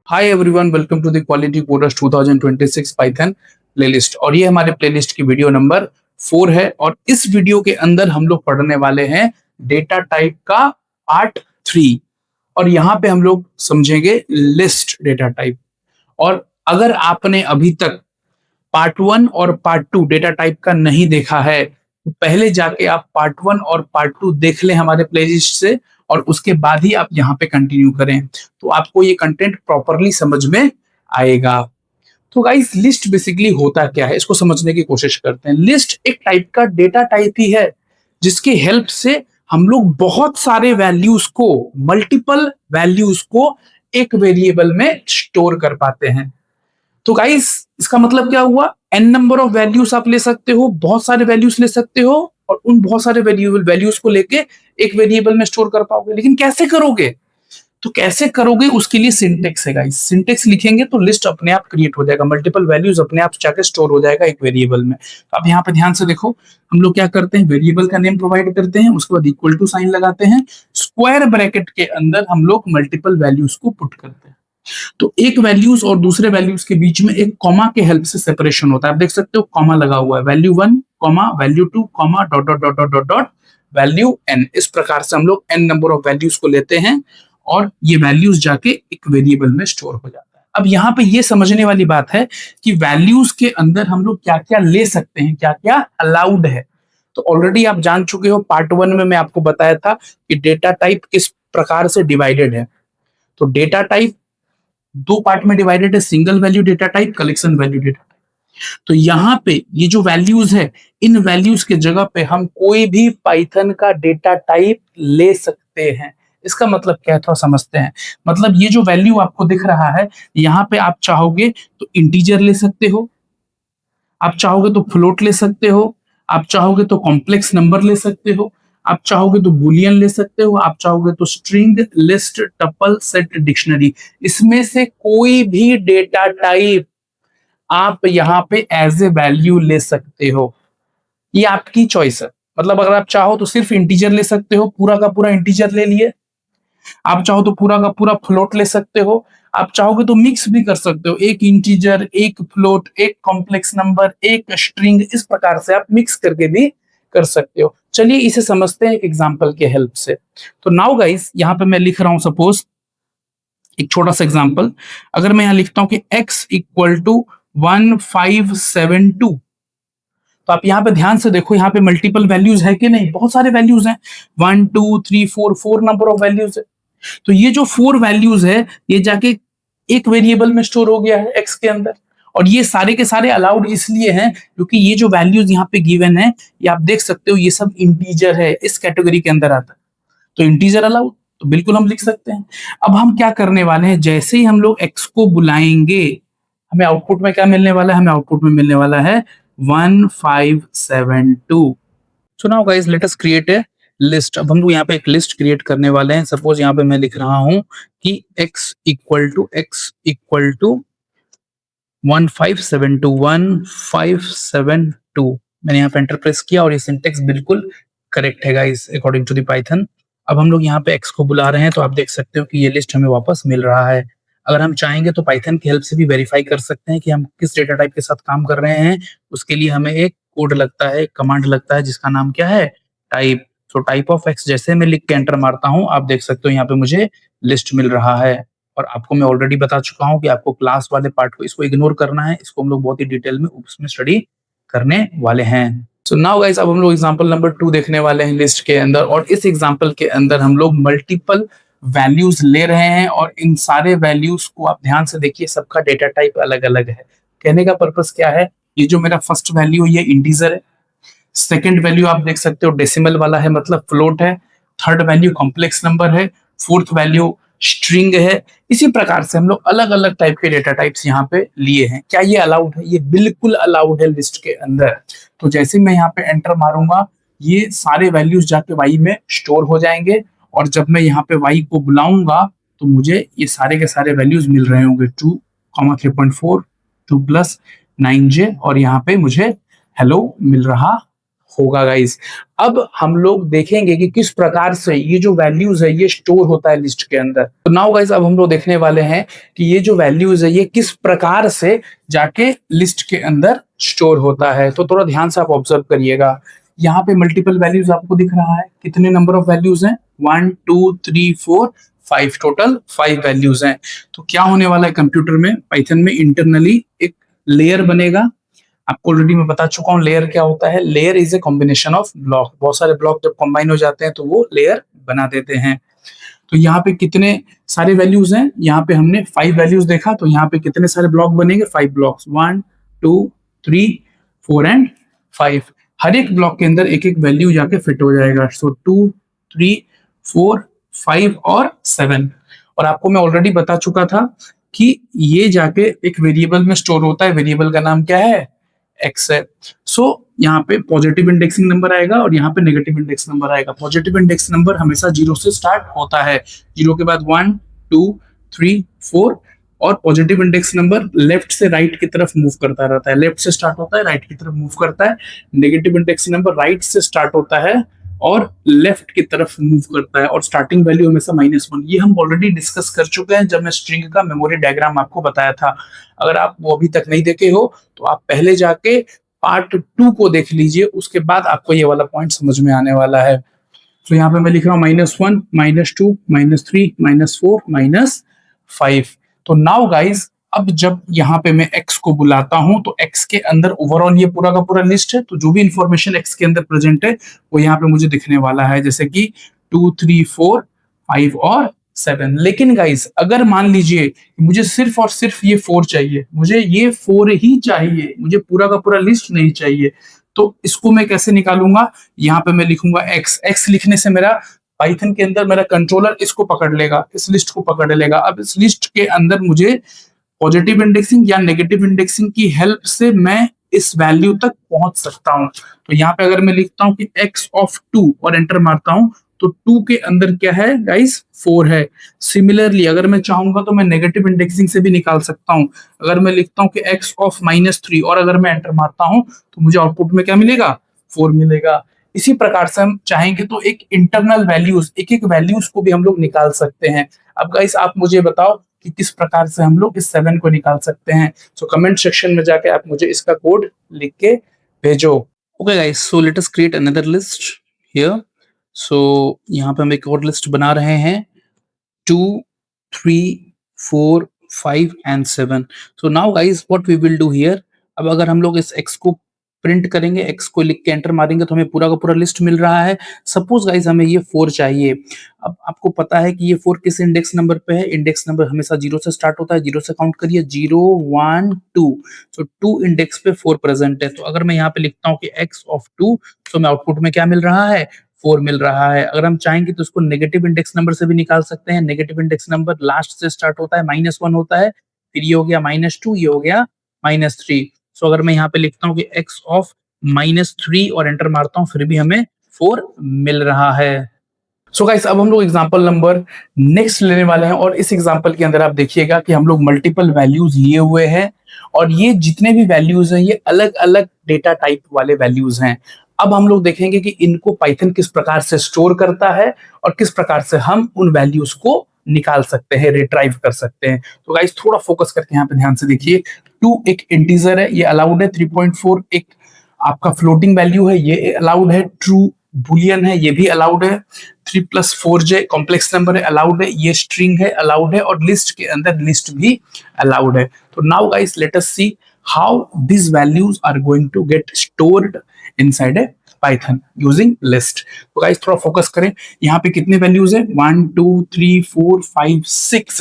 Hi everyone, welcome to the quality coders 2026 Python playlist. और ये हमारे प्लेलिस्ट की वीडियो नंबर 4 है। और इस वीडियो के अंदर हम लोग पढ़ने वाले हैं डेटा टाइप का पार्ट 3। और यहाँ पे हम लोग समझेंगे लिस्ट डेटा टाइप। और अगर आपने अभी तक पार्ट 1 और पार्ट 2 डेटा टाइप का नहीं देखा है तो पहले जाके आप पार्ट 1 और पार्ट 2 देख लें हमारे प्लेलिस्ट से, और उसके बाद ही आप यहाँ पे कंटिन्यू करें तो आपको ये कंटेंट प्रॉपरली समझ में आएगा। तो गाइस, लिस्ट बेसिकली होता क्या है इसको समझने की कोशिश करते हैं। लिस्ट एक टाइप का डेटा टाइप ही है जिसके हेल्प से हम लोग बहुत सारे वैल्यूज को, मल्टीपल वैल्यूज को एक वेरिएबल में स्टोर कर पाते हैं। तो गाइस, इसका मतलब क्या हुआ? n नंबर ऑफ वैल्यूज आप ले सकते हो, बहुत सारे वैल्यूज ले सकते हो, और उन बहुत सारे वैल्यूज को लेके एक वेरिएबल में स्टोर कर पाओगे। लेकिन कैसे करोगे? तो कैसे करोगे उसके लिए सिंटेक्स है गाइस। सिंटेक्स लिखेंगे तो लिस्ट अपने आप क्रिएट हो जाएगा, मल्टीपल वैल्यूज अपने आप जाके स्टोर हो जाएगा एक वेरिएबल में। तो अब यहाँ पे ध्यान से देखो, हम लोग क्या करते हैं, वेरिएबल का नेम प्रोवाइड करते हैं, उसके बाद इक्वल टू साइन लगाते हैं, स्क्वायर ब्रैकेट के अंदर हम लोग मल्टीपल वैल्यूज को पुट करते हैं। तो एक वैल्यूज और दूसरे वैल्यूज के बीच में एक कॉमा के हेल्प से सेपरेशन होता है। आप देख सकते हो कॉमा लगा हुआ है, value 1 comma value 2 comma dot dot dot dot dot dot value n। इस प्रकार से हम लोग n नंबर ऑफ वैल्यूज को लेते हैं और ये वैल्यूज जाके एक वेरिएबल में स्टोर हो जाता है। अब यहाँ पे ये समझने वाली बात है कि वैल्यूज के अंदर हम लोग क्या क्या ले सकते हैं, क्या क्या अलाउड है। तो ऑलरेडी आप जान चुके हो, पार्ट 1 में मैं आपको बताया था कि डेटा टाइप किस प्रकार से डिवाइडेड है। तो डेटा टाइप दो पार्ट में डिवाइडेड है, single value data type, collection value data type. तो यहाँ पे ये जो वैल्यूज है, इन वैल्यूज के जगह पे हम कोई भी पाइथन का डेटा टाइप ले सकते हैं। इसका मतलब क्या है, थोड़ा समझते हैं। मतलब ये जो वैल्यू आपको दिख रहा है, यहाँ पे आप चाहोगे तो इंटीजर ले सकते हो, आप चाहोगे तो फ्लोट ले सकते हो, आप चाहोगे तो कॉम्प्लेक्स नंबर ले सकते हो, आप चाहोगे तो बुलियन ले सकते हो, आप चाहोगे तो string, list, tuple, set, dictionary. इसमें से कोई भी डेटा टाइप आप यहाँ पे एज ए वैल्यू ले सकते हो, ये आपकी चॉइस है। मतलब अगर आप चाहो तो सिर्फ इंटीजर ले सकते हो, पूरा का पूरा इंटीजर ले लिए, आप चाहो तो पूरा का पूरा फ्लोट ले सकते हो, आप चाहोगे तो मिक्स भी कर सकते हो, एक इंटीजर, एक फ्लोट, एक कॉम्प्लेक्स नंबर, एक स्ट्रिंग, इस प्रकार से आप मिक्स करके भी कर सकते हो। चलिए इसे समझते हैं एक एग्जांपल के हेल्प से। तो नाउ गाइस, यहाँ पे मैं लिख रहा हूं सपोज एक छोटा सा एग्जांपल। अगर मैं यहाँ लिखता हूं कि x इक्वल टू 1572, तो आप यहाँ पे ध्यान से देखो, यहाँ पे मल्टीपल वैल्यूज है कि नहीं? बहुत सारे वैल्यूज हैं, 1 2 3 4 नंबर ऑफ वैल्यूज है। तो ये जो 4 वैल्यूज है, ये जाके एक वेरिएबल में स्टोर हो गया है x के अंदर। और ये सारे के सारे अलाउड इसलिए हैं क्योंकि ये जो वैल्यूज यहाँ पे गिवन है, ये आप देख सकते हो, ये सब इंटीजर है, इस कैटेगरी के अंदर आता है। तो इंटीजर अलाउड, तो बिल्कुल हम लिख सकते हैं। अब हम क्या करने वाले हैं, जैसे ही हम लोग x को बुलाएंगे, हमें आउटपुट में क्या मिलने वाला है? हमें आउटपुट में मिलने वाला है 1572। सो now guys, late us create a list. अब हम लोग यहाँ पे एक लिस्ट क्रिएट करने वाले हैं। सपोज यहाँ पे मैं लिख रहा हूं कि x इक्वल टू 1572 मैंने यहाँ पे एंटर प्रेस किया और ये सिंटेक्स बिल्कुल करेक्ट है guys, according to the Python. अब हम लोग यहाँ पे x को बुला रहे हैं, तो आप देख सकते हो कि ये लिस्ट हमें वापस मिल रहा है। अगर हम चाहेंगे तो पाइथन की हेल्प से भी वेरीफाई कर सकते हैं कि हम किस डेटा टाइप के साथ काम कर रहे हैं। उसके लिए हमें एक कोड लगता है, कमांड लगता है, जिसका नाम क्या है? टाइप। तो टाइप ऑफ x जैसे मैं लिख के एंटर मारता हूँ, आप देख सकते हो यहाँ पे मुझे लिस्ट मिल रहा है। और आपको मैं ऑलरेडी बता चुका हूँ कि आपको क्लास वाले पार्ट को, इसको इग्नोर करना है, इसको हम लोग बहुत ही डिटेल में उसमें स्टडी करने वाले हैं। सो नाउ गाइस, अब हम लोग एग्जांपल नंबर 2 देखने वाले हैं लिस्ट के अंदर। और इस एग्जांपल के अंदर हम लोग मल्टीपल वैल्यूज ले रहे हैं, और इन सारे वैल्यूज को आप ध्यान से देखिए, सबका डेटा टाइप अलग अलग है। कहने का पर्पस क्या है, ये जो मेरा फर्स्ट वैल्यू ये इंटीजर है, सेकंड वैल्यू आप देख सकते हो डेसिमल वाला है, मतलब फ्लोट है, थर्ड वैल्यू कॉम्प्लेक्स नंबर है, फोर्थ वैल्यू स्ट्रिंग है। इसी प्रकार से हम लोग अलग अलग टाइप के डेटा टाइप्स यहाँ पे लिए हैं। क्या ये अलाउड है? ये बिल्कुल अलाउड है लिस्ट के अंदर। तो जैसे मैं यहाँ पे एंटर मारूंगा, ये सारे वैल्यूज जाके y में स्टोर हो जाएंगे, और जब मैं यहाँ पे y को बुलाऊंगा तो मुझे ये सारे के सारे वैल्यूज मिल रहे होंगे, 2 3.4 2 प्लस 9j, और यहाँ पे मुझे हेलो मिल रहा होगा गाइस। अब हम लोग देखेंगे कि किस प्रकार से ये जो वैल्यूज है ये स्टोर होता है लिस्ट के अंदर। तो नाउ गाइस अब हम लोग देखने वाले हैं कि ये जो वैल्यूज है ये किस प्रकार से जाके लिस्ट के अंदर स्टोर होता है। तो थोड़ा ध्यान से आप ऑब्जर्व करिएगा। यहाँ पे मल्टीपल वैल्यूज आपको दिख रहा है, कितने नंबर ऑफ वैल्यूज हैं, 1 2 3 4 5, टोटल 5 वैल्यूज हैं। तो क्या होने वाला है कंप्यूटर में, पाइथन में इंटरनली एक लेयर बनेगा। आपको ऑलरेडी मैं बता चुका हूँ लेयर क्या होता है। Layer is a combination of block, बहुत सारे ब्लॉक जब कंबाइन हो जाते हैं तो वो लेयर बना देते हैं। तो यहाँ पे कितने सारे वैल्यूज हैं, यहाँ पे हमने 5 वैल्यूज देखा, तो यहाँ पे कितने सारे ब्लॉक बनेंगे, 5 ब्लॉक्स, 1 2 3 4 एंड 5। हर एक ब्लॉक के अंदर एक एक वैल्यू जाके फिट हो जाएगा। सो 2 3 4 5 और 7। और आपको मैं ऑलरेडी बता चुका था कि ये जाके एक वेरिएबल में स्टोर होता है, वेरिएबल का नाम क्या है, एक्स है। सो यहाँ पे पॉजिटिव इंडेक्सिंग नंबर आएगा और यहाँ पे नेगेटिव इंडेक्स नंबर आएगा। पॉजिटिव इंडेक्स नंबर हमेशा 0 से स्टार्ट होता है, 0 के बाद 1 2 3 4, और पॉजिटिव इंडेक्स नंबर लेफ्ट से राइट की तरफ मूव करता रहता है, लेफ्ट से स्टार्ट होता है राइट की तरफ मूव करता है। नेगेटिव इंडेक्स नंबर राइट से स्टार्ट होता है और लेफ्ट की तरफ मूव करता है, और स्टार्टिंग वैल्यू हमेशा -1। ये हम ऑलरेडी डिस्कस कर चुके हैं जब मैं स्ट्रिंग का मेमोरी डायग्राम आपको बताया था। अगर आप वो अभी तक नहीं देखे हो तो आप पहले जाके पार्ट 2 को देख लीजिए, उसके बाद आपको ये वाला पॉइंट समझ में आने वाला है। तो यहाँ पे मैं लिख रहा हूँ -1 -2 -3 -4 -5। तो नाउ गाइज अब जब यहाँ पे मैं x को बुलाता हूं तो x के अंदर ओवरऑल ये पूरा का पूरा लिस्ट है, तो जो भी इंफॉर्मेशन x के अंदर प्रेजेंट है वो यहाँ पे मुझे दिखने वाला है, जैसे कि 2 3 4 5 और 7। लेकिन गाइज अगर मान लीजिए मुझे सिर्फ और सिर्फ ये 4 चाहिए, मुझे ये 4 ही चाहिए, मुझे पूरा का पूरा लिस्ट नहीं चाहिए, तो इसको मैं कैसे निकालूंगा, यहाँ पे मैं लिखूंगा x लिखने से मेरा पाइथन के अंदर मेरा कंट्रोलर इसको पकड़ लेगा, इस लिस्ट को पकड़ लेगा। अब इस लिस्ट के अंदर मुझे पॉजिटिव इंडेक्सिंग या नेगेटिव इंडेक्सिंग की हेल्प से मैं इस वैल्यू तक पहुंच सकता हूं। तो यहाँ पे अगर मैं लिखता हूं कि x ऑफ 2 और एंटर मारता हूं तो 2 के अंदर क्या है गाइस, 4 है। सिमिलरली अगर मैं चाहूंगा तो मैं नेगेटिव इंडेक्सिंग से भी निकाल सकता हूं। अगर मैं लिखता हूं कि x ऑफ -3 और अगर मैं एंटर मारता हूं तो मुझे आउटपुट में क्या मिलेगा, 4 मिलेगा। इसी प्रकार से हम चाहेंगे तो एक इंटरनल वैल्यूज, एक एक वैल्यूज को भी हम लोग निकाल सकते हैं। अब गाइस आप मुझे बताओ कि किस प्रकार से हम लोग इस 7 को निकाल सकते हैं। सो कमेंट सेक्शन में जाके आप मुझे इसका कोड लिख के भेजो। Okay guys, so let us create another list here. So यहाँ पे हम एक और लिस्ट बना रहे हैं, 2 3 4 5 and 7। So now guys what we will do here, अब अगर हम लोग इस x को प्रिंट करेंगे, x को लिख के एंटर मारेंगे तो हमें पूरा का पूरा लिस्ट मिल रहा है। सपोज गाइस हमें ये 4 चाहिए। अब आपको पता है कि ये 4 किस इंडेक्स नंबर पे है, इंडेक्स नंबर हमेशा 0 से स्टार्ट होता है, 0 से काउंट करिए, 0 1 2। सो 2 इंडेक्स पे 4 प्रेजेंट है। तो अगर मैं यहाँ पे लिखता हूँ कि x ऑफ 2, तो मैं आउटपुट में क्या मिल रहा है, 4 मिल रहा है। अगर हम चाहेंगे तो इसको नेगेटिव इंडेक्स नंबर से भी निकाल सकते हैं। नेगेटिव इंडेक्स नंबर लास्ट से स्टार्ट होता है, -1 होता है, फिर ये हो गया -2, ये हो गया -3। सो अगर मैं यहाँ पे लिखता हूँ कि x ऑफ -3 और एंटर मारता हूँ फिर भी हमें 4 मिल रहा है। सो गाइस अब हम लोग एग्जांपल नंबर नेक्स्ट लेने वाले हैं, और इस एग्जांपल के अंदर आप देखिएगा कि हम लोग मल्टीपल वैल्यूज लिए हुए हैं, और ये जितने भी वैल्यूज हैं ये अलग अलग डेटा टाइप वाले वैल्यूज हैं। अब हम लोग देखेंगे कि इनको पाइथन किस प्रकार से स्टोर करता है और किस प्रकार से हम उन वैल्यूज को निकाल सकते हैं, रिट्राइव कर सकते हैं। तो गाइस थोड़ा फोकस करके यहाँ पे ध्यान से देखिए। 2 एक इंटीजर है, ये अलाउड है। 3.4 एक आपका फ्लोटिंग वैल्यू है, ये अलाउड है। ट्रू बुलियन है, ये भी अलाउड है। 3 + 4j कॉम्प्लेक्स नंबर है, अलाउड है। ये स्ट्रिंग है, अलाउड है। और लिस्ट के अंदर लिस्ट भी अलाउड है। तो now guys let us see how these values are going to get stored inside a Python using list। तो गाइस थोड़ा फोकस करें, यहाँ पे कितने वैल्यूज है, 1 2 3 4 5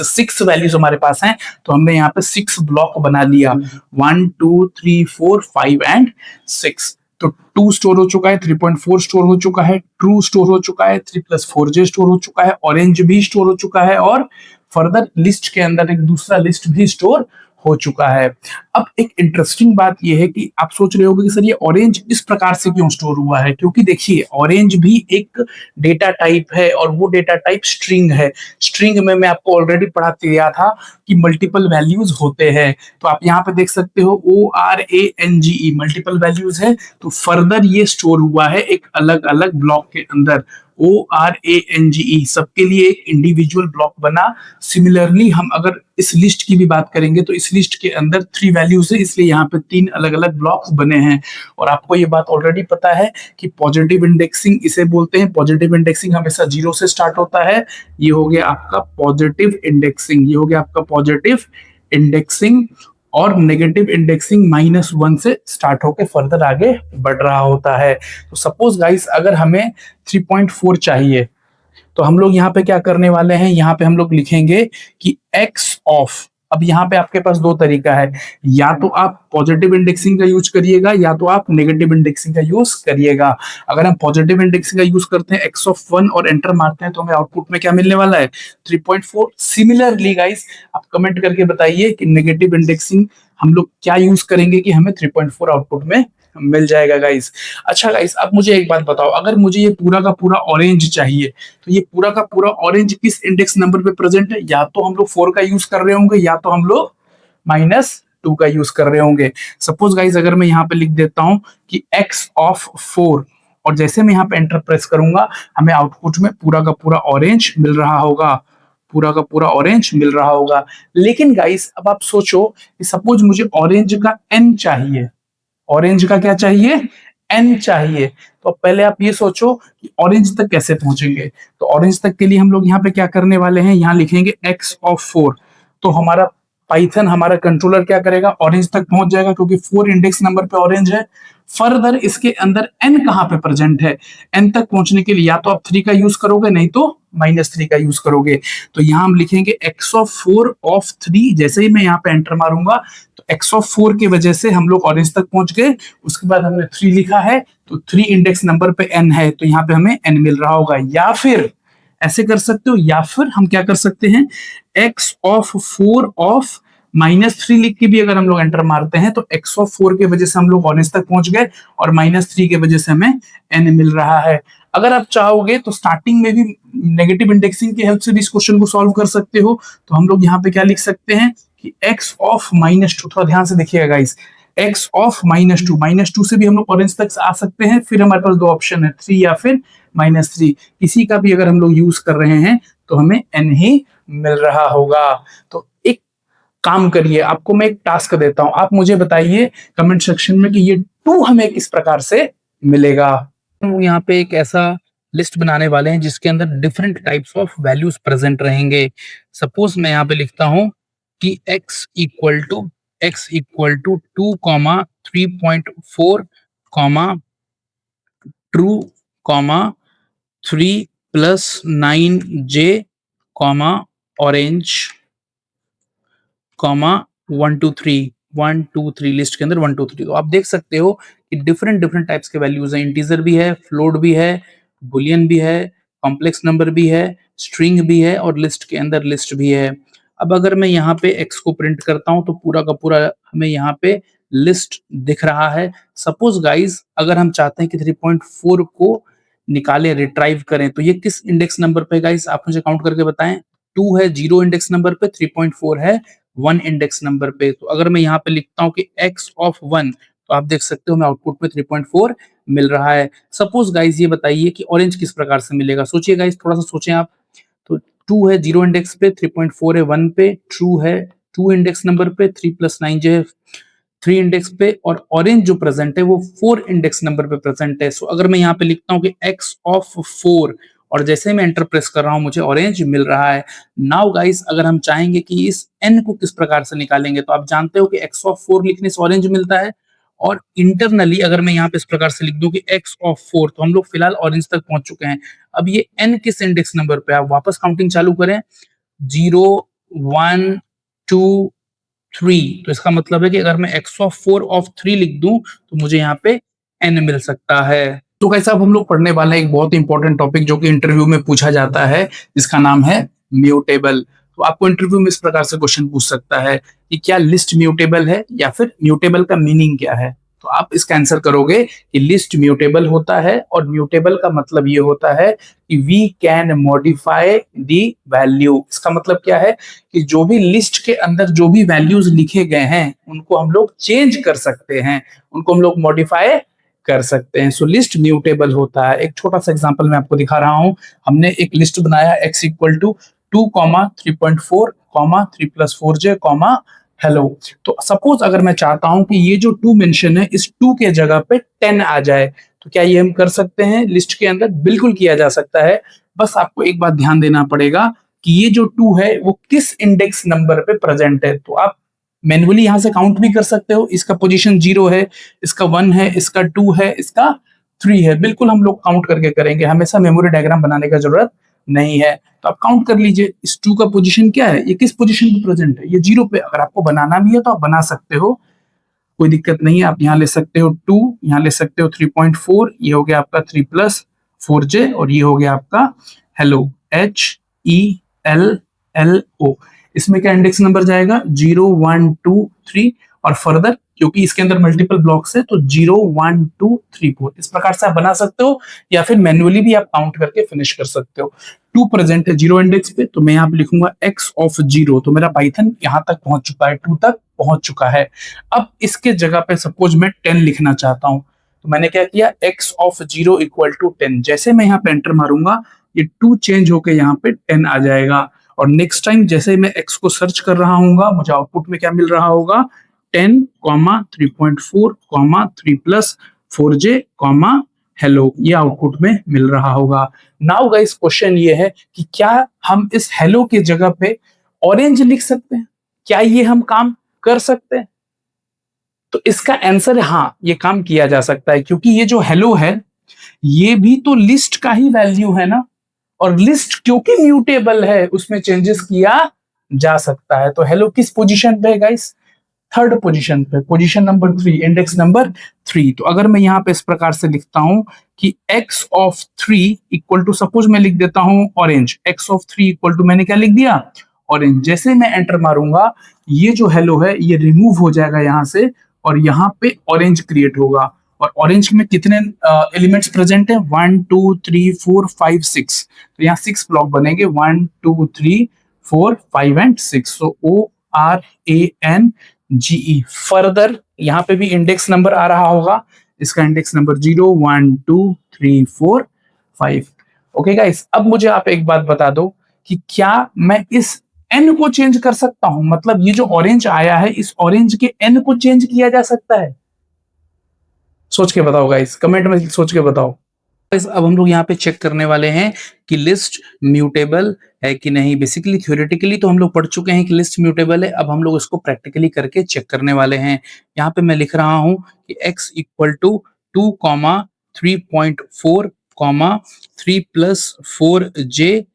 6 वैल्यूज हमारे पास हैं। तो हमने यहाँ पे 6 ब्लॉक बना लिया, 1 2 3 4 5 एंड 6। तो 2 स्टोर हो चुका है, 3.4 स्टोर हो चुका है, ट्रू स्टोर हो चुका है, 3 + 4j स्टोर हो चुका है, ऑरेंज भी स्टोर हो चुका है, और फर्दर लिस्ट के अंदर एक दूसरा लिस्ट भी स्टोर हो चुका है। अब एक इंटरेस्टिंग बात यह है कि आप सोच रहे होंगे कि सर ये ऑरेंज इस प्रकार से क्यों स्टोर हुआ है, क्योंकि देखिए ऑरेंज भी एक डेटा टाइप है और वो डेटा टाइप स्ट्रिंग है। स्ट्रिंग में मैं आपको ऑलरेडी पढ़ा दिया था कि मल्टीपल वैल्यूज होते हैं। तो आप यहाँ पे देख सकते हो ORANGE मल्टीपल वैल्यूज है। तो फर्दर ये स्टोर हुआ है एक अलग अलग ब्लॉक के अंदर। ORANGE सबके लिए एक इंडिविजुअल ब्लॉक बना। सिमिलरली हम अगर इस लिस्ट की भी बात करेंगे तो इस लिस्ट के अंदर 3 वैल्यूज है, इसलिए यहाँ पे 3 अलग अलग ब्लॉक्स बने हैं। और आपको ये बात ऑलरेडी पता है कि पॉजिटिव इंडेक्सिंग इसे बोलते हैं। पॉजिटिव इंडेक्सिंग हमेशा 0 से स्टार्ट होता है। ये हो गया आपका पॉजिटिव इंडेक्सिंग, ये हो गया आपका पॉजिटिव इंडेक्सिंग। और नेगेटिव इंडेक्सिंग -1 से स्टार्ट होकर फर्दर आगे बढ़ रहा होता है। तो सपोज गाइस अगर हमें 3.4 चाहिए तो हम लोग यहाँ पे क्या करने वाले हैं, यहाँ पे हम लोग लिखेंगे कि एक्स ऑफ। अब यहाँ पे आपके पास दो तरीका है, या तो आप पॉजिटिव इंडेक्सिंग का यूज करिएगा या तो आप नेगेटिव इंडेक्सिंग का यूज करिएगा। अगर हम पॉजिटिव इंडेक्सिंग का यूज करते हैं एक्स ऑफ 1 और एंटर मारते हैं तो हमें आउटपुट में क्या मिलने वाला है, 3.4। सिमिलरली गाइस आप कमेंट करके बताइए कि नेगेटिव इंडेक्सिंग हम लोग क्या यूज करेंगे कि हमें 3.4 आउटपुट में मिल जाएगा गाइस। अच्छा गाइस अब मुझे एक बात बताओ, अगर मुझे ये पूरा का पूरा ऑरेंज चाहिए तो ये पूरा का पूरा ऑरेंज किस इंडेक्स नंबर पे प्रेजेंट है, या तो हम लोग 4 का यूज कर रहे होंगे या तो हम लोग -2 का यूज कर रहे होंगे। सपोज गाइस अगर मैं यहाँ पे लिख देता हूं कि x ऑफ 4 और जैसे मैं यहाँ पे एंटर प्रेस करूंगा हमें आउटपुट में पूरा का पूरा ऑरेंज मिल रहा होगा, पूरा का पूरा ऑरेंज मिल रहा होगा। लेकिन गाइस अब आप सोचो कि सपोज मुझे ऑरेंज का n चाहिए, ऑरेंज का क्या चाहिए, n चाहिए। तो पहले आप ये सोचो कि ऑरेंज तक कैसे पहुंचेंगे। तो ऑरेंज तक के लिए हम लोग यहाँ पे क्या करने वाले हैं, यहाँ लिखेंगे x ऑफ 4। तो हमारा पाइथन हमारा कंट्रोलर क्या करेगा, ऑरेंज तक पहुंच जाएगा क्योंकि 4 इंडेक्स नंबर पे ऑरेंज है। फर्दर इसके अंदर n कहाँ पे प्रेजेंट है, n तक पहुंचने के लिए या तो आप 3 का यूज करोगे नहीं तो -3 का यूज करोगे। तो यहाँ हम लिखेंगे x ऑफ 4 ऑफ 3। जैसे ही मैं यहाँ पे एंटर मारूंगा तो x ऑफ 4 की वजह से हम लोग ऑरेंज तक पहुंच गए। उसके बाद हमने 3 लिखा है तो 3 इंडेक्स नंबर पे n है तो यहाँ पे हमें n मिल रहा होगा। या फिर ऐसे कर सकते हो, या फिर हम क्या कर सकते हैं, x ऑफ 4 ऑफ -3 लिख के भी अगर हम लोग एंटर मारते हैं तो x ऑफ 4 की वजह से हम लोग ऑरेंज तक पहुंच गए और -3 की वजह से हमें n मिल रहा है। अगर आप चाहोगे तो स्टार्टिंग में भी नेगेटिव इंडेक्सिंग की हेल्प से भी इस क्वेश्चन को सॉल्व कर सकते हो। तो हम लोग यहाँ पे क्या लिख सकते हैं कि x ऑफ -2, थोड़ा ध्यान से देखिएगा गाइस, x ऑफ -2 से भी हम लोग ऑरेंज तक आ सकते हैं। फिर हमारे पास दो ऑप्शन है, 3 या फिर -3। किसी का भी अगर हम लोग यूज कर रहे हैं तो हमें n ही मिल रहा होगा। तो एक काम करिए, आपको मैं एक टास्क देता हूं, आप मुझे बताइए कमेंट सेक्शन में कि ये 2 हमें किस प्रकार से मिलेगा। तो यहाँ पे एक ऐसा लिस्ट बनाने वाले हैं जिसके अंदर different types of values present रहेंगे। सपोज मैं यहाँ पे लिखता हूं कि x equal to 2, 3.4, true, 3 + 9j, orange, 1 2 3 list के अंदर 1 2 3। तो आप देख सकते हो कि डिफरेंट डिफरेंट टाइप्स के वैल्यूज हैं। इंटीजर भी है, फ्लोट भी है, बुलियन भी है, कॉम्प्लेक्स नंबर भी है, स्ट्रिंग भी है और लिस्ट के अंदर लिस्ट भी है। अब अगर मैं यहाँ पे x को प्रिंट करता हूं तो पूरा का पूरा हमें यहाँ पे लिस्ट दिख रहा है। सपोज गाइज अगर हम चाहते हैं कि 3.4 को निकालें, रिट्राइव करें, तो ये किस इंडेक्स नंबर पे गाइज आप मुझे काउंट करके बताएं। 2 है 0 इंडेक्स नंबर पे, 3.4 है 1 इंडेक्स नंबर पे। तो अगर मैं यहाँ पे लिखता हूँ कि x ऑफ 1 तो आप देख सकते हो हमें आउटपुट में 3.4 मिल रहा है। सपोज गाइज ये बताइए कि ऑरेंज किस प्रकार से मिलेगा। सोचिए गाइज, थोड़ा सा सोचें आप। तो 2 है 0 इंडेक्स पे, 3.4 है 1 पे, ट्रू है 2 इंडेक्स नंबर पे, 3 + 9 जो है 3 इंडेक्स पे और ऑरेंज जो प्रेजेंट है वो 4 इंडेक्स नंबर पे प्रेजेंट है। सो अगर मैं यहाँ पे लिखता हूँ कि x ऑफ 4 और जैसे मैं एंटर प्रेस कर रहा हूं मुझे ऑरेंज मिल रहा है। नाउ गाइस अगर हम चाहेंगे कि इस n को किस प्रकार से निकालेंगे तो आप जानते हो कि x ऑफ 4 लिखने से ऑरेंज मिलता है और इंटरनली अगर मैं यहाँ पे इस प्रकार से लिख दूं कि x ऑफ 4 तो हम लोग फिलहाल ऑरेंज तक पहुंच चुके हैं। अब ये n किस इंडेक्स नंबर पे, आप वापस काउंटिंग चालू करें, 0 1 2 3। तो इसका मतलब है कि अगर मैं x ऑफ 4 ऑफ 3 लिख दूं तो मुझे यहाँ पे n मिल सकता है। तो गाइस अब हम लोग पढ़ने वाले हैं एक बहुत इंपॉर्टेंट टॉपिक जो कि इंटरव्यू में पूछा जाता है, जिसका नाम है म्यूटेबल। तो आपको इंटरव्यू में इस प्रकार से क्वेश्चन पूछ सकता है कि क्या लिस्ट म्यूटेबल है या फिर म्यूटेबल का मीनिंग क्या है। तो आप इसका आंसर करोगे कि लिस्ट म्यूटेबल होता है और म्यूटेबल का मतलब ये होता है कि we can modify the value. इसका मतलब क्या है कि जो भी लिस्ट के अंदर जो भी वैल्यूज लिखे गए हैं उनको हम लोग चेंज कर सकते हैं, उनको हम लोग मॉडिफाई कर सकते हैं। सो लिस्ट म्यूटेबल होता है। एक छोटा सा एग्जांपल मैं आपको दिखा रहा हूं। हमने एक लिस्ट बनाया x equal to 2,3.4, 3+4j, hello. तो सपोज अगर मैं चाहता हूं कि ये जो 2 मेंशन है इस 2 के जगह पे 10 आ जाए, तो क्या ये हम कर सकते हैं लिस्ट के अंदर? बिल्कुल किया जा सकता है। बस आपको एक बात ध्यान देना पड़ेगा कि ये जो 2 है वो किस इंडेक्स नंबर पे प्रेजेंट है। तो आप मैन्युअली यहां से काउंट भी कर सकते हो। इसका पोजीशन 0 है, इसका 1 है, इसका 2 है, इसका 3 है। बिल्कुल हम लोग काउंट करके करेंगे, हमेशा मेमोरी डायग्राम बनाने का जरूरत नहीं है। तो आप काउंट कर लीजिए इस 2 का पोजीशन क्या है, ये किस पोजीशन पे प्रेजेंट है, ये 0 पे। अगर आपको बनाना भी है तो आप बना सकते हो, कोई दिक्कत नहीं है। आप यहाँ ले सकते हो 2, यहाँ ले सकते हो 3.4, ये हो गया आपका 3+4j, और ये हो गया आपका हेलो, HELLO। इसमें क्या इंडेक्स नंबर जाएगा? 0 1 2 3, और फर्दर क्योंकि इसके अंदर मल्टीपल ब्लॉक्स है तो 0 1 2 3 4। इस प्रकार से आप बना सकते हो, या फिर मैन्युअली भी आप काउंट करके फिनिश कर सकते हो। 2 प्रेजेंट है 0 इंडेक्स पे, तो मैं यहाँ पे लिखूंगा x ऑफ 0। तो मेरा पाइथन यहाँ तक पहुंच चुका है, 2 तक पहुंच चुका है। अब इसके जगह पे सपोज मैं 10 लिखना चाहता हूं, तो मैंने क्या किया, x ऑफ 0 इक्वल टू 10। जैसे मैं यहाँ पे एंटर मारूंगा ये 2 चेंज होके यहाँ पे 10 आ जाएगा। और नेक्स्ट टाइम जैसे मैं x को सर्च कर रहा हूँ मुझे आउटपुट में क्या मिल रहा होगा, 10, 3.4, 3+4j, हेलो, ये आउटपुट में मिल रहा होगा। नाउ गाइस क्वेश्चन ये है कि क्या हम इस हेलो के जगह पे ऑरेंज लिख सकते हैं? क्या ये हम काम कर सकते हैं? तो इसका आंसर है हाँ, ये काम किया जा सकता है, क्योंकि ये जो हेलो है ये भी तो लिस्ट का ही वैल्यू है ना, और लिस्ट क्योंकि म्यूटेबल है उसमें चेंजेस किया जा सकता है। तो हेलो किस पोजीशन पे है गाइस? थर्ड पोजीशन पे, पोजीशन नंबर 3, इंडेक्स नंबर 3। तो अगर मैं यहाँ पे इस प्रकार से लिखता हूं कि x of 3 equal to, suppose मैं लिख देता हूं orange, x of 3 equal to मैंने क्या लिख दिया, ऑरेंज। जैसे मैं एंटर मारूंगा ये जो हेलो है ये रिमूव हो जाएगा यहाँ से, और यहाँ पे ऑरेंज क्रिएट होगा। और ऑरेंज में कितने एलिमेंट्स प्रेजेंट है? 1 2 3 4 5 6। तो यहाँ 6 ब्लॉक बनेंगे, 1 2 3 4 5 एंड 6। So ORANGE। फर्दर यहाँ पे भी इंडेक्स नंबर आ रहा होगा, इसका इंडेक्स नंबर 0 1 2 3 4 5। ओके गाइस, अब मुझे आप एक बात बता दो कि क्या मैं इस एन को चेंज कर सकता हूं? मतलब ये जो ऑरेंज आया है इस ऑरेंज के एन को चेंज किया जा सकता है? सोच के बताओ गाइस, कमेंट में सोच के बताओ। अब हम लोग यहाँ पे चेक करने वाले हैं कि लिस्ट म्यूटेबल है कि नहीं। बेसिकली थ्योरेटिकली तो हम लोग पढ़ चुके हैं कि लिस्ट म्यूटेबल है, अब हम लोग इसको प्रैक्टिकली करके चेक करने वाले हैं। यहाँ पे मैं लिख रहा हूं कि x equal to 2, 3.4, 3+4j,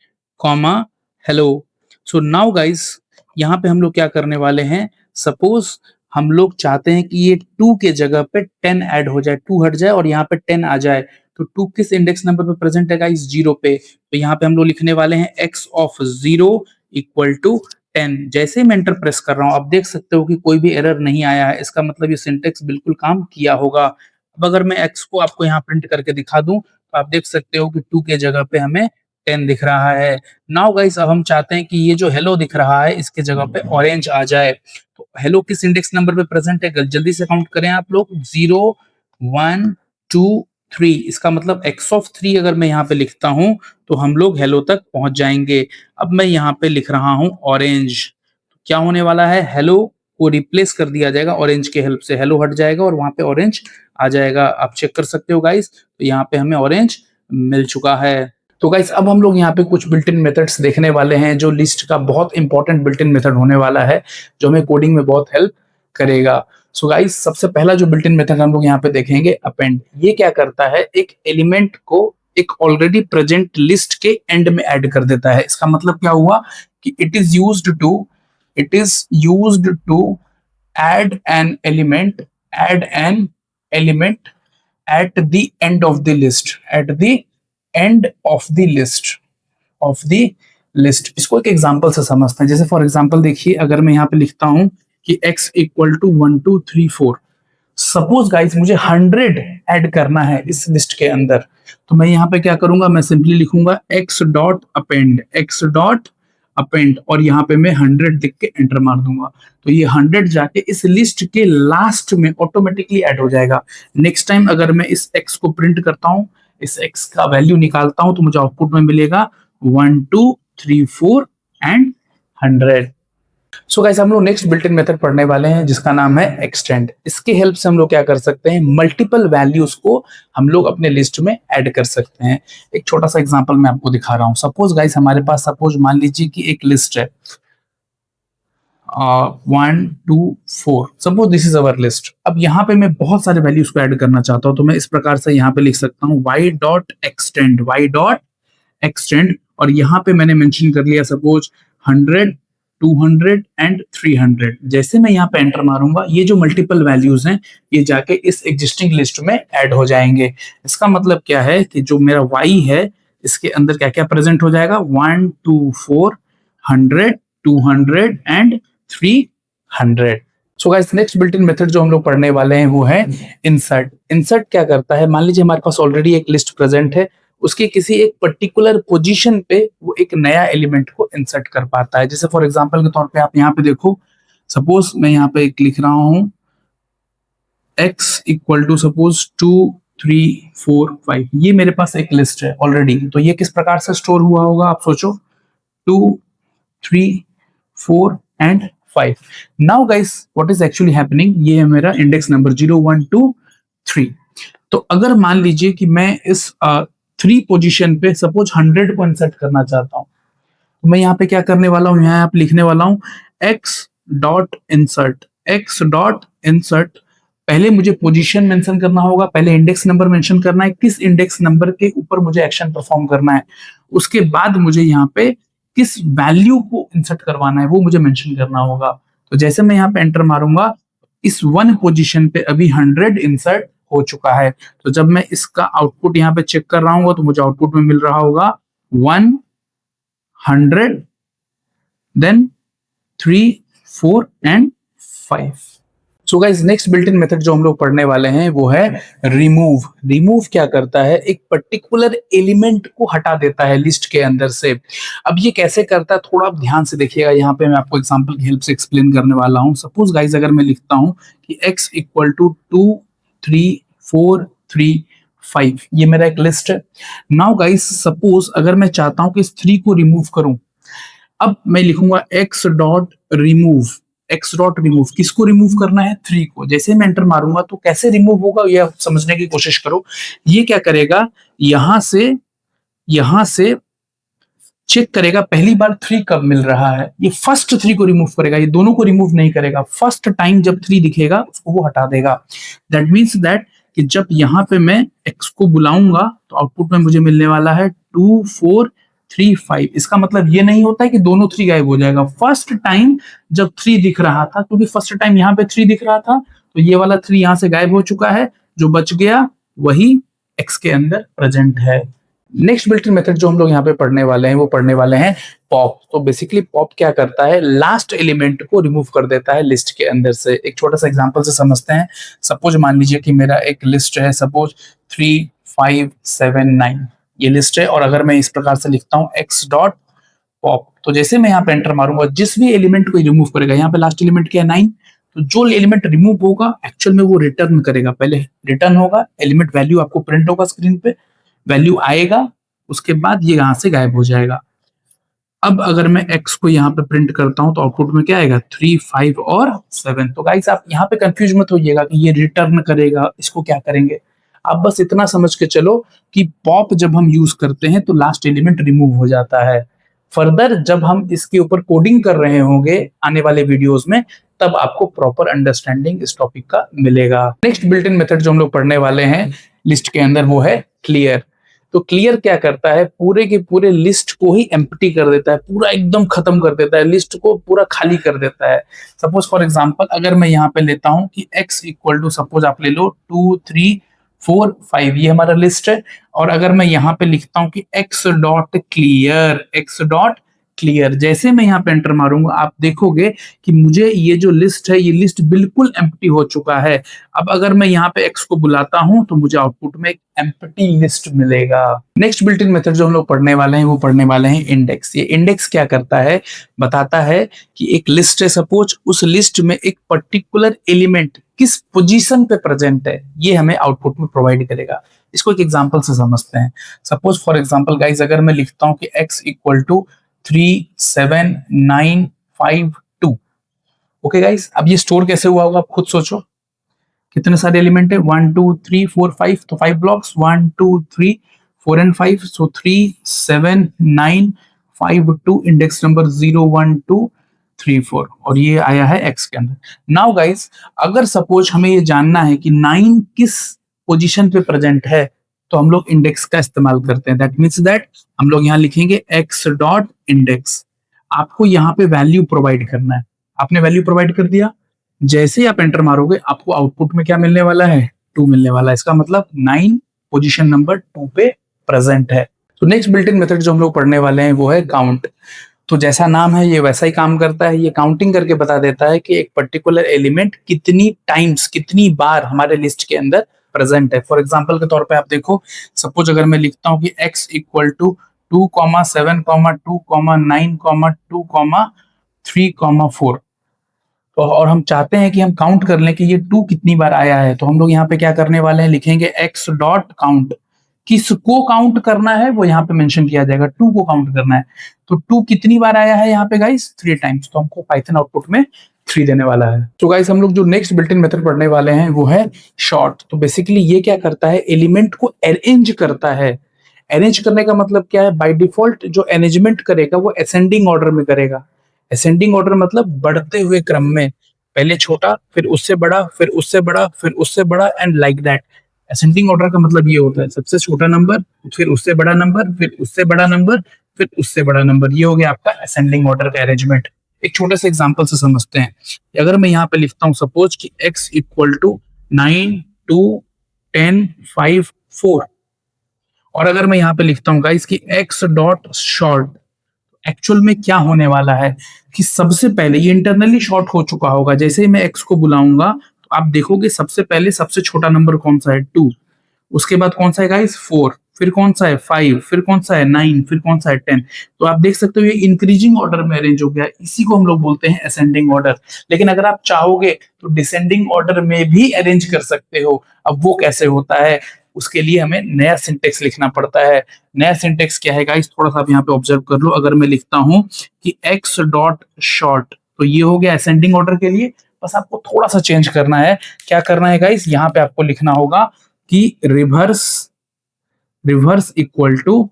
hello. So now guys यहाँ पे हम लोग क्या करने वाले हैं, सपोज हम लोग चाहते हैं कि ये 2 के जगह पे 10 ऐड हो जाए, 2 हट जाए और यहाँ पे 10 आ जाए। तो 2 किस इंडेक्स नंबर पे प्रेजेंट है गाइस? 0 पे। तो यहाँ पे हम लोग लिखने वाले हैं x ऑफ 0 इक्वल टू 10। जैसे ही मैं एंटर प्रेस कर रहा हूँ आप देख सकते हो कि कोई भी एरर नहीं आया है, इसका मतलब ये सिंटेक्स बिल्कुल काम किया होगा। अब अगर मैं x को आपको यहाँ प्रिंट करके दिखा दूं तो आप देख सकते हो कि 2 के जगह पे हमें 10 दिख रहा है। नाउ गाइस अब हम चाहते हैं कि ये जो हेलो दिख रहा है इसके जगह पे ऑरेंज आ जाए। तो हेलो किस इंडेक्स नंबर पे प्रेजेंट है? जल्दी से काउंट करें आप लोग, 0 1 2 3। इसका मतलब x ऑफ 3 अगर मैं यहाँ पे लिखता हूं तो हम लोग हेलो तक पहुंच जाएंगे। अब मैं यहाँ पे लिख रहा हूं ऑरेंज, तो क्या होने वाला है, हेलो को रिप्लेस कर दिया जाएगा ऑरेंज के हेल्प से, हेलो हट जाएगा और वहां पे ऑरेंज आ जाएगा। आप चेक कर सकते हो गाइस, तो यहाँ पे हमें ऑरेंज मिल चुका है। तो गाइस अब हम लोग यहाँ पे कुछ बिल्ट इन मेथड्स देखने वाले हैं जो लिस्ट का बहुत इंपॉर्टेंट बिल्ट इन मेथड होने वाला है, जो हमें कोडिंग में बहुत हेल्प करेगा। सो गाइस सबसे पहला जो बिल्ट इन मेथड हम लोग यहाँ पे देखेंगे, अपेंड। ये क्या करता है, एक एलिमेंट को एक ऑलरेडी प्रेजेंट लिस्ट के एंड में ऐड कर देता है। इसका मतलब क्या हुआ कि it is used to add an element at the end of the list, at the end of the list. इसको एक एग्जांपल से समझते हैं। जैसे फॉर एग्जांपल देखिए, अगर मैं यहाँ पे लिखता हूं कि x equal to 1 2 3 4, suppose guys मुझे 100 ऐड करना है इस लिस्ट के अंदर, तो मैं यहाँ पे क्या करूंगा, मैं सिंपली लिखूंगा x डॉट अपेंड और यहाँ पे मैं 100 लिख के एंटर मार दूंगा, तो ये 100 जाके इस लिस्ट के लास्ट में ऑटोमेटिकली ऐड हो जाएगा। नेक्स्ट टाइम अगर मैं इस x को प्रिंट करता हूँ, इस x का वैल्यू निकालता हूं, तो मुझे आउटपुट में मिलेगा 1 2 3 4 एंड 100। सो गाइस, हम लोग नेक्स्ट बिल्ट इन मेथड पढ़ने वाले हैं जिसका नाम है एक्सटेंड। इसके हेल्प से हम लोग क्या कर सकते हैं, मल्टीपल वैल्यूज को हम लोग अपने लिस्ट में ऐड कर सकते हैं। एक छोटा सा एग्जांपल मैं आपको दिखा रहा हूं। सपोज गाइस हमारे पास, सपोज मान लीजिए कि एक लिस्ट है 1 2 4, suppose this is our list. अब यहाँ पे मैं बहुत सारे वैल्यूज को ऐड करना चाहता हूँ, तो मैं इस प्रकार से यहाँ पे लिख सकता हूँ y डॉट एक्सटेंड, और यहाँ पे मैंने मेंशन कर लिया सपोज 100 200 एंड 300। जैसे मैं यहाँ पे एंटर मारूंगा, ये जो मल्टीपल वैल्यूज हैं ये जाके इस एग्जिस्टिंग लिस्ट में ऐड हो जाएंगे। इसका मतलब क्या है कि जो मेरा y है इसके अंदर क्या क्या प्रेजेंट हो जाएगा, 1 2 4 100 200 and 300। So guys, next built in method जो हम लोग पढ़ने वाले हैं वो है इंसर्ट। इंसर्ट क्या करता है, मान लीजिए हमारे पास ऑलरेडी एक लिस्ट प्रेजेंट है, उसके किसी एक पर्टिकुलर पोजीशन पे वो एक नया एलिमेंट को इंसर्ट कर पाता है। जैसे फॉर एग्जांपल के तौर पे आप यहाँ पे देखो, सपोज मैं यहाँ पे एक लिख रहा हूं x इक्वल टू सपोज 2 3 4 5, ये मेरे पास एक लिस्ट है ऑलरेडी, तो ये किस प्रकार से स्टोर हुआ होगा आप सोचो, 2 3 4 and 5। Now guys what is actually happening, ये है मेरा इंडेक्स नंबर 0 1 2 3। तो अगर मान लीजिए कि मैं इस 3 पोजीशन पे सपोज 100 को इंसर्ट करना चाहता हूं, तो मैं यहाँ पे क्या करने वाला हूं, यहाँ आप लिखने वाला हूं x डॉट इंसर्ट। पहले मुझे पोजीशन मेंशन करना होगा, पहले इंडेक्स नंबर मेंशन करना है, किस इंडेक्स नंबर के ऊपर मुझे एक्शन परफॉर्म करना है, उसके बाद मुझे यहाँ पे किस वैल्यू को इंसर्ट करवाना है वो मुझे मेंशन करना होगा। तो जैसे मैं यहाँ पे एंटर मारूंगा, इस 1 पोजीशन पे अभी 100 इंसर्ट हो चुका है। तो जब मैं इसका आउटपुट यहाँ पे चेक कर रहा हूँ तो मुझे आउटपुट में मिल रहा होगा 100 then 3 4 and 5। So guys, next built in method जो हम लोग पढ़ने वाले हैं वो है रिमूव। रिमूव क्या करता है, एक पर्टिकुलर एलिमेंट को हटा देता है लिस्ट के अंदर से। अब ये कैसे करता है थोड़ा आप ध्यान से देखिएगा, यहाँ पे मैं आपको एग्जांपल की हेल्प से एक्सप्लेन करने वाला हूँ। सपोज गाइस अगर मैं लिखता हूँ कि x इक्वल टू 2 3 4 3 5, ये मेरा एक लिस्ट है। नाउ गाइस सपोज अगर मैं चाहता हूं कि इस 3 को रिमूव करूं, अब मैं लिखूंगा x डॉट रिमूव। किसको रिमूव करना है, 3 को। जैसे मैं एंटर मारूंगा तो कैसे रिमूव होगा ये समझने की कोशिश करो। ये क्या करेगा, यहां से चेक करेगा पहली बार 3 कब मिल रहा है, ये फर्स्ट 3 को रिमूव करेगा, ये दोनों को रिमूव नहीं करेगा। फर्स्ट टाइम जब 3 दिखेगा उसको वो हटा देगा। दैट मीन्स दैट कि जब यहाँ पे मैं x को बुलाऊंगा तो आउटपुट में मुझे मिलने वाला है 2 4 3 5। इसका मतलब ये नहीं होता है कि दोनों 3 गायब हो जाएगा। फर्स्ट टाइम जब 3 दिख रहा था, क्योंकि फर्स्ट टाइम यहाँ पे 3 दिख रहा था, तो ये वाला 3 यहाँ से गायब हो चुका है, जो बच गया वही x के अंदर प्रेजेंट है। नेक्स्ट बिल्ट इन मेथड जो हम लोग यहाँ पे पढ़ने वाले हैं वो पढ़ने वाले हैं पॉप। तो बेसिकली पॉप क्या करता है, लास्ट एलिमेंट को रिमूव कर देता है लिस्ट के अंदर से। एक छोटा सा एग्जांपल से समझते हैं। सपोज मान लीजिए कि मेरा एक लिस्ट है, सपोज 3 5 7 9 ये लिस्ट है, और अगर मैं इस प्रकार से लिखता हूँ x डॉट पॉप, तो जैसे मैं यहाँ पे एंटर मारूंगा, जिस भी एलिमेंट को रिमूव करेगा, यहाँ पे लास्ट एलिमेंट क्या है 9, तो जो एलिमेंट रिमूव होगा एक्चुअल में वो रिटर्न करेगा। पहले रिटर्न होगा, एलिमेंट वैल्यू आपको प्रिंट होगा स्क्रीन पे, वैल्यू आएगा, उसके बाद ये यहां से गायब हो जाएगा। अब अगर मैं x को यहाँ पे प्रिंट करता हूं तो आउटपुट में क्या आएगा, 3 5 और 7। तो गाइस आप यहाँ पे कंफ्यूज मत होइएगा कि ये रिटर्न करेगा, इसको क्या करेंगे। आप बस इतना समझ के चलो कि पॉप जब हम यूज करते हैं तो लास्ट एलिमेंट रिमूव हो जाता है। फर्दर जब हम इसके ऊपर कोडिंग कर रहे होंगे आने वाले वीडियोस में, तब आपको प्रॉपर अंडरस्टैंडिंग इस टॉपिक का मिलेगा। नेक्स्ट बिल्ट इन मेथड जो हम लोग पढ़ने वाले हैं लिस्ट के अंदर वो है क्लियर। तो क्लियर क्या करता है, पूरे के पूरे लिस्ट को ही एम्प्टी कर देता है, पूरा एकदम खत्म कर देता है, लिस्ट को पूरा खाली कर देता है। सपोज फॉर एग्जांपल अगर मैं यहाँ पे लेता हूँ कि x इक्वल टू, सपोज आप ले लो 2 3 4 5, ये हमारा लिस्ट है, और अगर मैं यहाँ पे लिखता हूँ कि x डॉट क्लियर। जैसे मैं यहाँ पे एंटर मारूंगा आप देखोगे कि मुझे ये जो लिस्ट है ये लिस्ट बिल्कुल एम्प्टी हो चुका है। अब अगर मैं यहाँ पे x को बुलाता हूं तो मुझे आउटपुट में एक एम्प्टी लिस्ट मिलेगा। नेक्स्ट बिल्ट इन मेथड जो हम लोग पढ़ने वाले हैं वो पढ़ने वाले हैं इंडेक्स। ये इंडेक्स क्या करता है, बताता है कि एक लिस्ट है, सपोज उस लिस्ट में एक पर्टिकुलर एलिमेंट किस पोजीशन पे प्रेजेंट है ये हमें आउटपुट में प्रोवाइड करेगा। इसको एक एग्जांपल से समझते हैं। सपोज फॉर एग्जांपल गाइस अगर मैं लिखता हूं कि x equal to 37952। Okay guys, अब ये स्टोर कैसे हुआ होगा आप खुद सोचो। कितने सारे एलिमेंट है, 1 2 3 4 5, तो 5 blocks 1 2 3 4 and 5, so 37952 index number 0 1 2 3 4 और ये आया है x के अंदर। नाउ गाइस अगर सपोज हमें ये जानना है कि 9 किस पोजीशन पे प्रेजेंट है तो हम लोग इंडेक्स का इस्तेमाल करते हैं। दैट मीन्स दैट हम लोग यहाँ लिखेंगे x डॉट इंडेक्स। आपको यहाँ पे वैल्यू प्रोवाइड करना है, आपने वैल्यू प्रोवाइड कर दिया, जैसे ही आप एंटर मारोगे आपको आउटपुट में क्या मिलने वाला है, 2 मिलने वाला है। इसका मतलब 9 पोजीशन नंबर 2 पे प्रेजेंट है। तो नेक्स्ट बिल्ट इन मेथड जो हम लोग पढ़ने वाले हैं वो है काउंट। तो जैसा नाम है ये वैसा ही काम करता है, ये काउंटिंग करके बता देता है कि एक पर्टिकुलर एलिमेंट कितनी टाइम्स कितनी बार हमारे लिस्ट के अंदर प्रेजेंट है। फॉर एग्जांपल के तौर पे आप देखो, सपोज अगर मैं लिखता हूँ कि x इक्वल टू 2, 7, 2, 9, 2, 3, 4, तो और हम चाहते हैं कि हम काउंट कर लें कि ये 2 कितनी बार आया है, तो हम लोग यहाँ पे क्या करने वाले हैं, लिखेंगे x डॉट काउंट। किसको काउंट करना है वो यहाँ पे मेंशन किया जाएगा, 2 को काउंट करना है। तो 2 कितनी बार आया है यहाँ पे गाइस, 3 टाइम्स, तो हमको पाइथन आउटपुट में 3 देने वाला है। तो गाइस हम लोग जो नेक्स्ट बिल्ट इन मेथड पढ़ने वाले हैं वो है शॉर्ट। तो बेसिकली ये क्या करता है, एलिमेंट को अरेंज करता है। अरेंज करने का मतलब क्या है, बाय डिफॉल्ट जो अरेंजमेंट करेगा वो असेंडिंग ऑर्डर में करेगा। असेंडिंग ऑर्डर मतलब बढ़ते हुए क्रम में, पहले छोटा फिर उससे बड़ा फिर उससे बड़ा फिर उससे बड़ा and like that. Ascending order का मतलब ये होता है सबसे छोटा नंबर फिर उससे बड़ा नंबर फिर उससे बड़ा नंबर फिर उससे बड़ा नंबर, ये हो गया आपका असेंडिंग ऑर्डर का अरेंजमेंट। एक छोटे से एग्जांपल से समझते हैं। अगर मैं यहाँ पे लिखता हूँ सपोज कि x इक्वल टू 9 2 10 5 4 और अगर मैं यहाँ पे लिखता हूँ गाइस कि x डॉट शॉर्ट, एक्चुअल में क्या होने वाला है कि सबसे पहले ये इंटरनली शॉर्ट हो चुका होगा। जैसे ही मैं x को बुलाऊंगा तो आप देखोगे सबसे पहले सबसे छोटा नंबर कौन सा है, 2, उसके बाद कौन सा है गाइस 4, फिर कौन सा है 5, फिर कौन सा है 9, फिर कौन सा है 10। तो आप देख सकते हो ये इंक्रीजिंग ऑर्डर में अरेंज हो गया, इसी को हम लोग बोलते हैं असेंडिंग ऑर्डर। लेकिन अगर आप चाहोगे तो डिसेंडिंग ऑर्डर में भी अरेंज कर सकते हो। अब वो कैसे होता है, उसके लिए हमें नया सिंटेक्स लिखना पड़ता है। नया सिंटेक्स क्या है गाइस, थोड़ा सा आप यहाँ पे ऑब्जर्व कर लो। अगर मैं लिखता हूं कि x डॉट शॉर्ट, तो ये हो गया असेंडिंग ऑर्डर के लिए। बस आपको थोड़ा सा चेंज करना है। क्या करना है गाइस, यहाँ पे आपको लिखना होगा कि रिवर्स इक्वल टू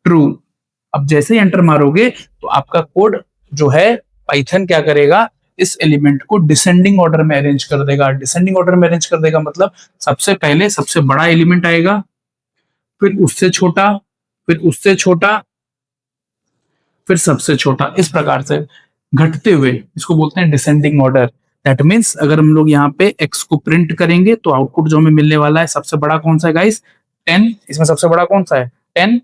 ट्रू। अब जैसे ही एंटर मारोगे तो आपका कोड जो है पाइथन क्या करेगा, इस एलिमेंट को डिसेंडिंग ऑर्डर में अरेंज कर देगा। डिसेंडिंग ऑर्डर में अरेंज कर देगा मतलब सबसे पहले सबसे बड़ा एलिमेंट आएगा, फिर उससे छोटा, फिर उससे छोटा, फिर सबसे छोटा, इस प्रकार से घटते हुए, इसको बोलते हैं डिसेंडिंग ऑर्डर। दैट मीन्स अगर हम लोग यहाँ पे x को प्रिंट करेंगे तो आउटपुट जो हमें मिलने वाला है, सबसे बड़ा कौन सा है गाइस, 10। इसमें सबसे बड़ा कौन सा है, 10।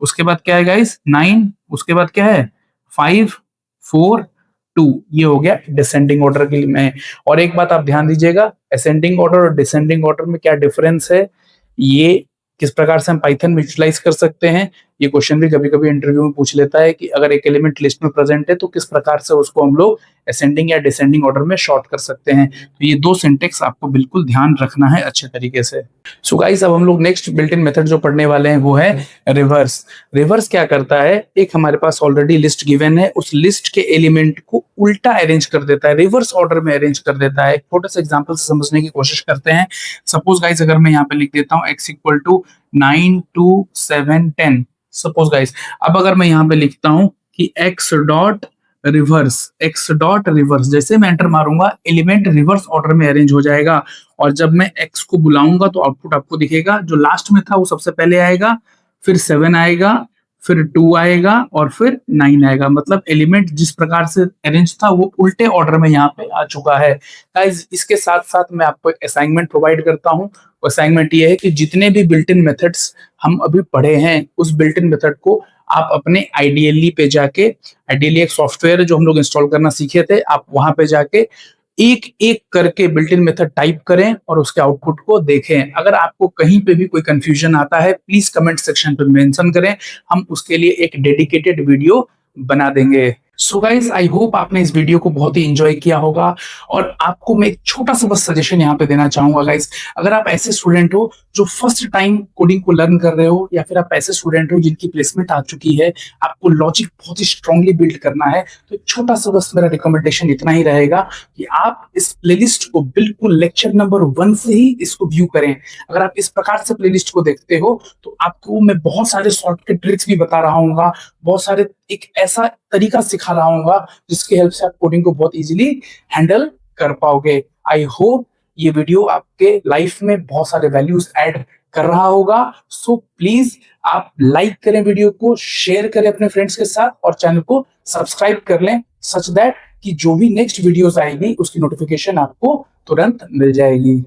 उसके बाद क्या है गाइस, 9। उसके बाद क्या है, 5 4 2। ये हो गया डिसेंडिंग ऑर्डर के लिए में। और एक बात आप ध्यान दीजिएगा, असेंडिंग ऑर्डर और डिसेंडिंग ऑर्डर में क्या डिफरेंस है, ये किस प्रकार से हम पाइथन में यूटिलाइज कर सकते हैं। ये क्वेश्चन भी कभी कभी इंटरव्यू में पूछ लेता है कि अगर एक एलिमेंट लिस्ट में प्रेजेंट है तो किस प्रकार से उसको हम लोग असेंडिंग या डिसेंडिंग ऑर्डर में शॉर्ट कर सकते हैं। तो ये 2 सिंटेक्स आपको बिल्कुल ध्यान रखना है अच्छे तरीके से। सो गाइस अब हम लोग नेक्स्ट बिल्ट इन मेथड जो पढ़ने वाले हैं वो है रिवर्स। रिवर्स क्या करता है, एक हमारे पास ऑलरेडी लिस्ट गिवन है, उस लिस्ट के एलिमेंट को उल्टा अरेंज कर देता है, रिवर्स ऑर्डर में अरेंज कर देता है। छोटे से एग्जांपल से समझने की कोशिश करते हैं। सपोज गाइस अगर मैं यहाँ पे लिख देता हूँ x equal to 9 2 7 10। Suppose guys अब अगर मैं यहाँ पे लिखता हूं कि x डॉट रिवर्स, जैसे मैं एंटर मारूंगा एलिमेंट रिवर्स ऑर्डर में अरेंज हो जाएगा। और जब मैं x को बुलाऊंगा तो आउटपुट आपको दिखेगा, जो लास्ट में था वो सबसे पहले आएगा, फिर 7 आएगा, फिर 2 आएगा और फिर 9 आएगा। मतलब एलिमेंट जिस प्रकार से अरेंज था वो उल्टे ऑर्डर में यहाँ पे आ चुका है। गाइस इसके साथ साथ मैं आपको एक असाइनमेंट प्रोवाइड करता हूँ। असाइनमेंट ये है कि जितने भी बिल्ट इन मेथड्स हम अभी पढ़े हैं उस बिल्ट इन मेथड को आप अपने आइडियली एक सॉफ्टवेयर है जो हम लोग इंस्टॉल करना सीखे थे, आप वहां पे जाके एक एक करके बिल्ट इन मेथड टाइप करें और उसके आउटपुट को देखें। अगर आपको कहीं पे भी कोई कंफ्यूजन आता है प्लीज कमेंट सेक्शन पे मेंशन करें, हम उसके लिए एक डेडिकेटेड वीडियो बना देंगे। सो गाइस, आई होप आपने इस वीडियो को बहुत ही एंजॉय किया होगा और आपको मैं एक छोटा सा बस सजेशन यहाँ पे देना चाहूंगा गाइस। अगर आप ऐसे स्टूडेंट हो जो फर्स्ट टाइम कोडिंग को लर्न कर रहे हो, या फिर आप ऐसे स्टूडेंट हो जिनकी प्लेसमेंट आ चुकी है, आपको लॉजिक बहुत ही स्ट्रांगली बिल्ड करना है, तो एक छोटा सा बस मेरा रिकमेंडेशन इतना ही रहेगा कि आप इस प्लेलिस्ट को बिल्कुल लेक्चर नंबर 1 से ही इसको व्यू करें। अगर आप इस प्रकार से प्लेलिस्ट को देखते हो तो आपको मैं बहुत सारे शॉर्टकट ट्रिक्स भी बता रहा हूँ, बहुत सारे एक ऐसा तरीका सिखा रहा हूँ जिसकी हेल्प से आप कोडिंग को बहुत इजीली हैंडल कर पाओगे। आई होप ये वीडियो आपके लाइफ में बहुत सारे वैल्यूज ऐड कर रहा होगा। सो प्लीज आप लाइक करें, वीडियो को शेयर करें अपने फ्रेंड्स के साथ और चैनल को सब्सक्राइब कर लें सच दैट कि जो भी नेक्स्ट वीडियोस आएगी उसकी नोटिफिकेशन आपको तुरंत मिल जाएगी।